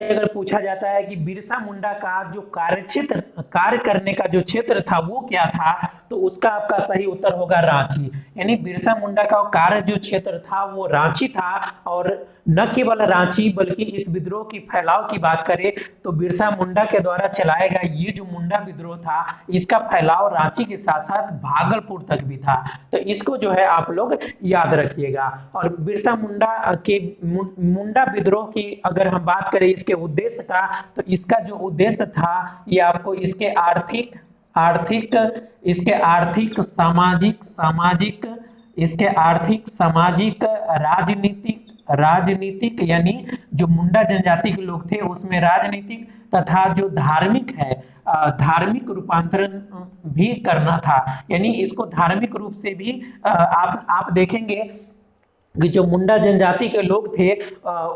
अगर पूछा जाता है कि बिरसा मुंडा का जो कार्य करने का जो क्षेत्र था वो क्या था, तो उसका आपका सही उत्तर होगा रांची। यानी बिरसा मुंडा का कार्य जो क्षेत्र था वो रांची था। और न केवल रांची बल्कि इस विद्रोह की फैलाव की बात करें तो बिरसा मुंडा के द्वारा चलाया गया ये जो मुंडा विद्रोह था इसका फैलाव रांची के साथ साथ भागलपुर तक भी था। तो इसको जो है आप लोग याद रखिएगा। और बिरसा मुंडा के मुंडा विद्रोह की अगर हम बात करें इसके उद्देश्य का, तो इसका जो उद्देश्य था ये आपको इसके आर्थिक आर्थिक इसके आर्थिक सामाजिक सामाजिक इसके आर्थिक सामाजिक राजनीतिक राजनीतिक यानी जो मुंडा जनजाति के लोग थे उसमें राजनीतिक तथा जो धार्मिक है धार्मिक रूपांतरण भी करना था। यानी इसको धार्मिक रूप से भी आप देखेंगे कि जो मुंडा जनजाति के लोग थे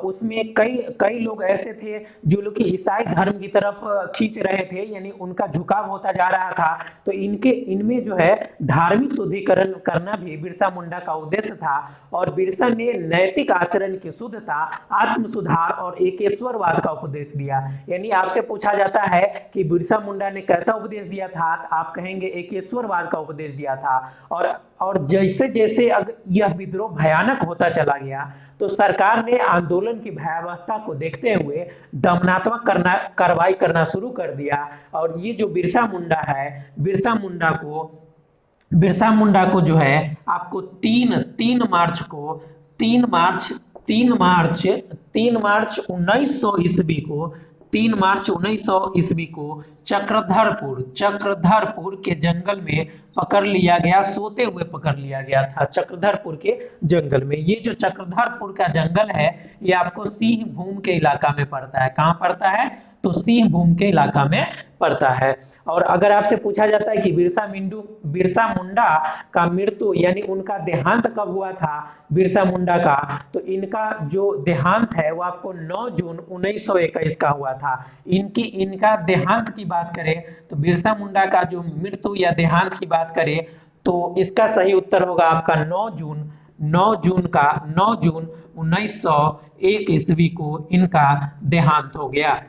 उसमें कई कई लोग ऐसे थे जो लोग कि ईसाई धर्म की तरफ खींच रहे थे, यानी उनका झुकाव होता जा रहा था। तो इनमें जो है धार्मिक शुद्धिकरण करना भी बिरसा मुंडा का उद्देश्य था। और बिरसा ने नैतिक आचरण की शुद्धता, आत्म सुधार और एकेश्वरवाद का उपदेश दिया। यानी आपसे पूछा जाता है कि बिरसा मुंडा ने कैसा उपदेश दिया था, आप कहेंगे एकेश्वरवाद का उपदेश दिया था। और जैसे जैसे अगर यह विद्रोह भयानक होता चला गया तो सरकार ने आंदोलन की भयावहता को देखते हुए दमनात्मक कार्रवाई करना शुरू कर दिया। और ये जो बिरसा मुंडा है, बिरसा मुंडा को जो है आपको तीन मार्च को 3 मार्च 1900 ईस्वी को चक्रधरपुर के जंगल में पकड़ लिया गया, सोते हुए पकड़ लिया गया था चक्रधरपुर के जंगल में। ये जो चक्रधरपुर का जंगल है ये आपको सिंह भूम के इलाका में पड़ता है। कहाँ पड़ता है, तो सिंह भूम के इलाका में पड़ता है। और अगर आपसे पूछा जाता है कि बिरसा मुंडा का मृत्यु यानी उनका देहांत कब हुआ था बिरसा मुंडा का, तो इनका जो देहांत है वो आपको 9 जून 1921 का हुआ था। इनका देहांत की बात करें तो बिरसा मुंडा का जो मृत्यु या देहांत की बात करें तो इसका सही उत्तर होगा आपका 9 जून 1901 ईस्वी को इनका देहांत हो गया।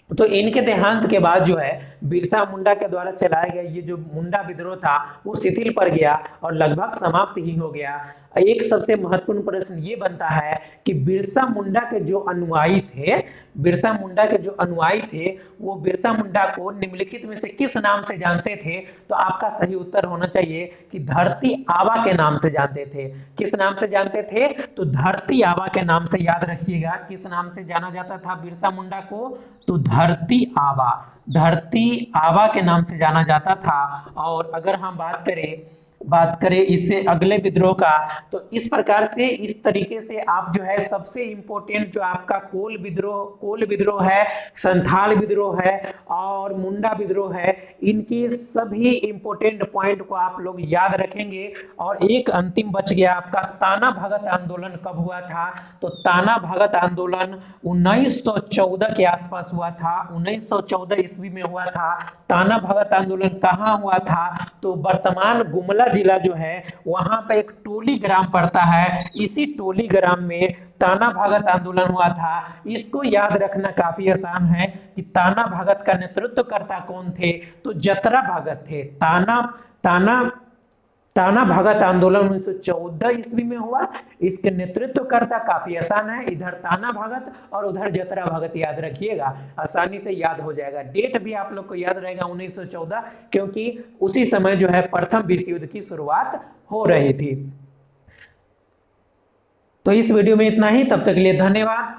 तो इनके देहांत के बाद जो है बिरसा मुंडा के द्वारा चलाया गया ये जो मुंडा विद्रोह था वो शिथिल पड़ गया और लगभग समाप्त ही हो गया। एक सबसे महत्वपूर्ण प्रश्न ये बनता है कि बिरसा मुंडा के जो अनुयायी थे वो बिरसा मुंडा को निम्नलिखित में से किस नाम से जानते थे, तो आपका सही उत्तर होना चाहिए कि धरती आबा के नाम से जानते थे। किस नाम से जानते थे, तो धरती आबा के नाम से। याद रखिएगा किस नाम से जाना जाता था बिरसा मुंडा को, तो धरती आबा के नाम से जाना जाता था। और अगर हम बात करें इससे अगले विद्रोह का, तो इस प्रकार से इस तरीके से आप जो है सबसे इंपॉर्टेंट जो आपका कोल विद्रोह है, संथाल विद्रोह है और मुंडा विद्रोह है, इनके सभी इंपॉर्टेंट पॉइंट को आप लोग याद रखेंगे। और एक अंतिम बच गया आपका ताना भगत आंदोलन कब हुआ था, तो ताना भगत आंदोलन 1914 के आसपास हुआ था। 1914 ईस्वी में हुआ था। ताना भगत आंदोलन कहाँ हुआ था, तो वर्तमान गुमला जिला जो है वहां पे एक टोली ग्राम पड़ता है, इसी टोली ग्राम में ताना भगत आंदोलन हुआ था। इसको याद रखना काफी आसान है कि ताना भगत का नेतृत्वकर्ता कौन थे, तो जतरा भगत थे। ताना भगत आंदोलन 1914 ईस्वी में हुआ। इसके नेतृत्वकर्ता काफी आसान है, इधर ताना भगत और उधर जतरा भगत। याद रखिएगा, आसानी से याद हो जाएगा। डेट भी आप लोग को याद रहेगा 1914, क्योंकि उसी समय जो है प्रथम विश्व युद्ध की शुरुआत हो रही थी। तो इस वीडियो में इतना ही, तब तक के लिए धन्यवाद।